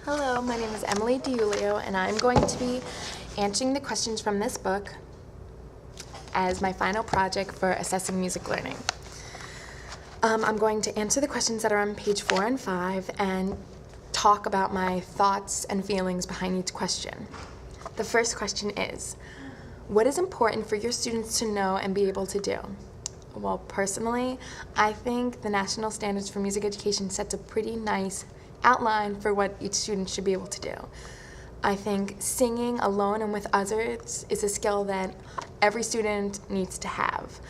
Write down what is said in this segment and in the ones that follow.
Hello, my name is Emily DiUlio, and I'm going to be answering the questions from this book as my final project for assessing music learning. I'm going to answer the questions that are on page 4 and 5 and talk about my thoughts and feelings behind each question. The first question is, what is important for your students to know and be able to do? Well, personally, I think the National Standards for Music Education sets a pretty nice outline for what each student should be able to do. I think singing alone and with others is a skill that every student needs to have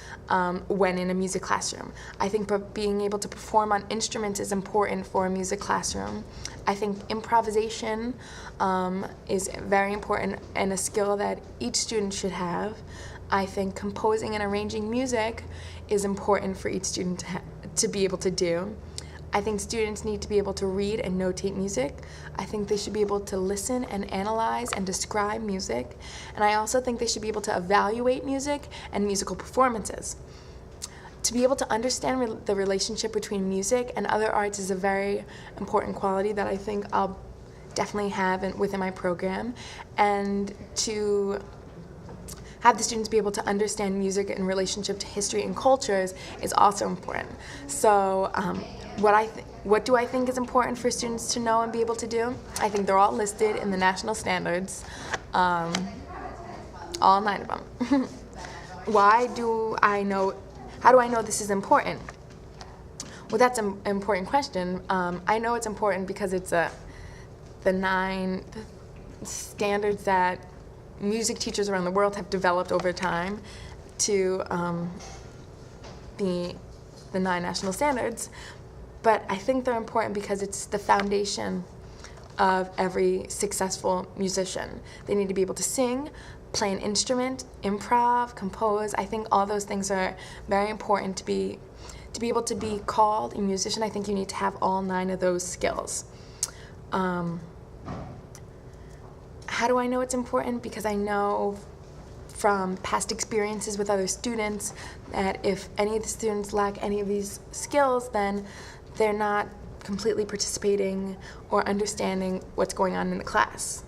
when in a music classroom. I think being able to perform on instruments is important for a music classroom. I think improvisation is very important and a skill that each student should have. I think composing and arranging music is important for each student to be able to do. I think students need to be able to read and notate music. I think they should be able to listen and analyze and describe music. And I also think they should be able to evaluate music and musical performances. To be able to understand the relationship between music and other arts is a very important quality that I think I'll definitely have within my program. And to have the students be able to understand music in relationship to history and cultures is also important. So what do I think is important for students to know and be able to do? I think they're all listed in the national standards, all 9 of them. How do I know this is important? Well, that's an important question. I know it's important because it's the 9 standards that music teachers around the world have developed over time to be the 9 national standards. But I think they're important because it's the foundation of every successful musician. They need to be able to sing, play an instrument, improv, compose. I think all those things are very important to be able to be called a musician. I think you need to have all 9 of those skills. How do I know it's important? Because I know from past experiences with other students that if any of the students lack any of these skills, then they're not completely participating or understanding what's going on in the class.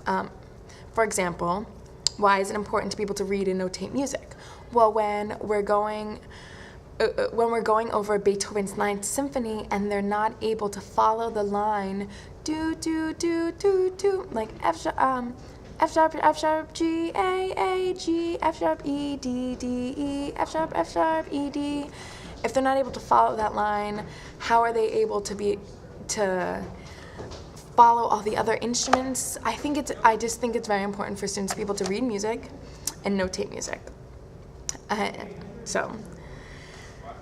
For example, why is it important to be able to read and notate music? Well, when we're going over Beethoven's 9th Symphony and they're not able to follow the line do do do do do, like F sharp G A G, F sharp E D D E, F sharp E D. If they're not able to follow that line, how are they able to follow all the other instruments? I just think it's very important for students to be able to read music and notate music. So,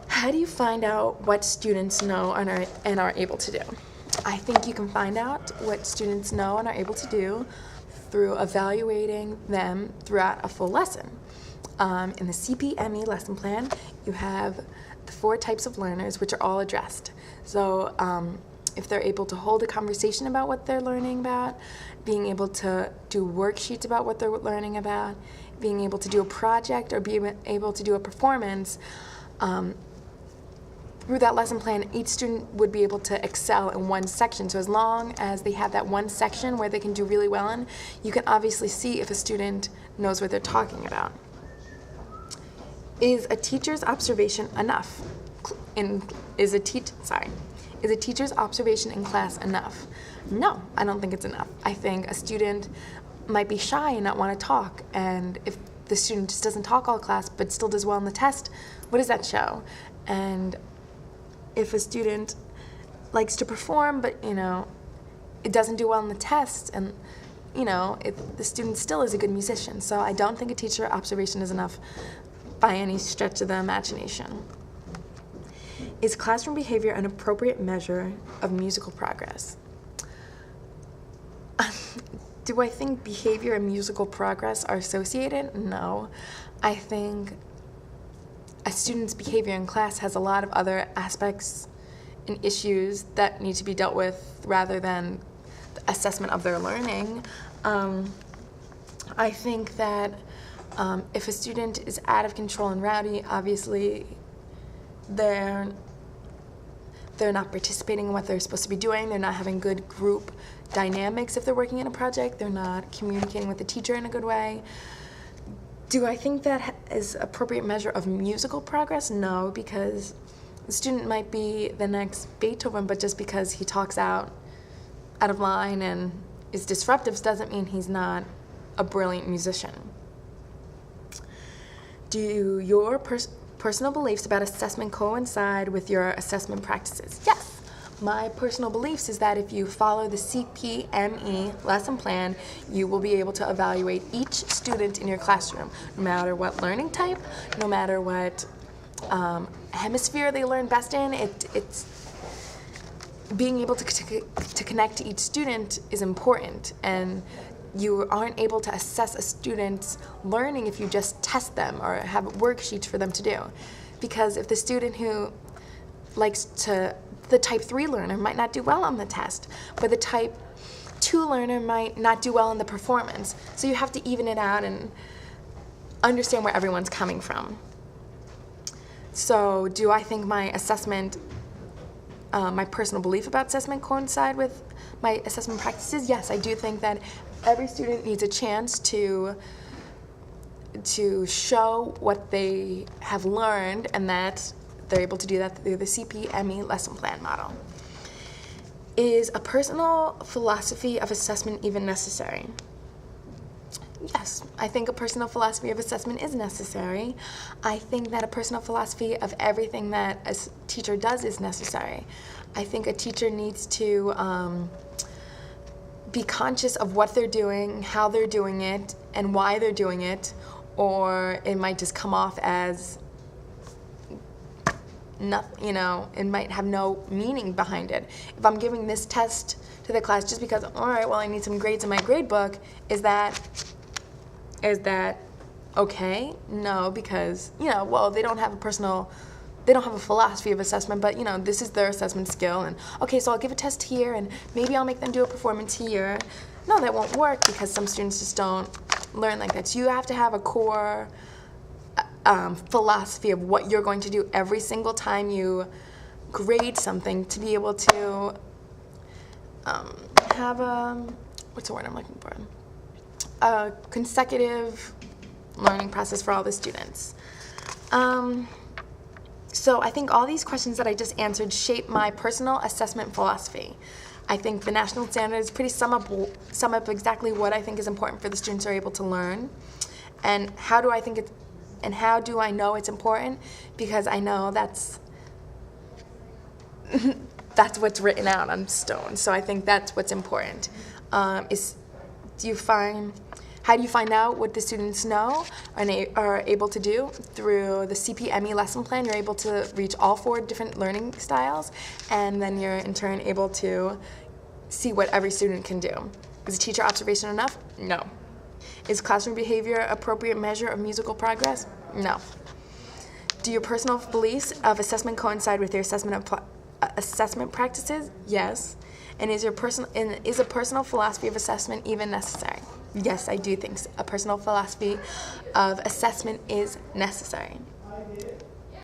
how do you find out what students know and are able to do? I think you can find out what students know and are able to do through evaluating them throughout a full lesson. In the CPME lesson plan, you have the 4 types of learners, which are all addressed. So if they're able to hold a conversation about what they're learning about, being able to do worksheets about what they're learning about, being able to do a project or being able to do a performance, through that lesson plan, each student would be able to excel in one section. So as long as they have that one section where they can do really well in, you can obviously see if a student knows what they're talking about. Is a teacher's observation enough? Is a teacher's observation in class enough? No, I don't think it's enough. I think a student might be shy and not want to talk, and if the student just doesn't talk all class but still does well in the test, what does that show? And if a student likes to perform but it doesn't do well in the test, and if the student still is a good musician. So I don't think a teacher observation is enough by any stretch of the imagination. Is classroom behavior an appropriate measure of musical progress? Do I think behavior and musical progress are associated? No. I think a student's behavior in class has a lot of other aspects and issues that need to be dealt with rather than the assessment of their learning. I think that if a student is out of control and rowdy, obviously they're they're not participating in what they're supposed to be doing, they're not having good group dynamics if they're working in a project, they're not communicating with the teacher in a good way. Do I think that is appropriate measure of musical progress? No, because the student might be the next Beethoven, but just because he talks out of line and is disruptive doesn't mean he's not a brilliant musician. Do your personal beliefs about assessment coincide with your assessment practices? Yes. My personal beliefs is that if you follow the CPME lesson plan, you will be able to evaluate each student in your classroom, no matter what learning type, no matter what hemisphere they learn best in. It's being able to connect to each student is important, and you aren't able to assess a student's learning if you just test them or have worksheets for them to do. Because if the student who the type 3 learner might not do well on the test, but the type 2 learner might not do well in the performance. So you have to even it out and understand where everyone's coming from. So do I think my assessment, my personal belief about assessment coincide with my assessment practices? Yes, I do think that every student needs a chance to show what they have learned, and that they're able to do that through the CPME lesson plan model. Is a personal philosophy of assessment even necessary? Yes, I think a personal philosophy of assessment is necessary. I think that a personal philosophy of everything that a teacher does is necessary. I think a teacher needs to be conscious of what they're doing, how they're doing it, and why they're doing it, or it might just come off as nothing, it might have no meaning behind it. If I'm giving this test to the class just because, all right, well, I need some grades in my grade book, is that okay? No, because, well, they don't have a philosophy of assessment, but, this is their assessment skill, and, okay, so I'll give a test here, and maybe I'll make them do a performance here. No, that won't work, because some students just don't learn like that. So you have to have a core philosophy of what you're going to do every single time you grade something, to be able to have what's the word I'm looking for? A consecutive learning process for all the students. So I think all these questions that I just answered shape my personal assessment philosophy. I think the national standards pretty sum up exactly what I think is important for the students are able to learn, and how do I know it's important? Because I know that's what's written out on stone. So I think that's what's important. How do you find out what the students know and are able to do? Through the CPME lesson plan, you're able to reach all 4 different learning styles, and then you're in turn able to see what every student can do. Is teacher observation enough? No. Is classroom behavior an appropriate measure of musical progress? No. Do your personal beliefs of assessment coincide with your assessment practices? Yes. And is a personal philosophy of assessment even necessary? Yes, I do think a personal philosophy of assessment is necessary.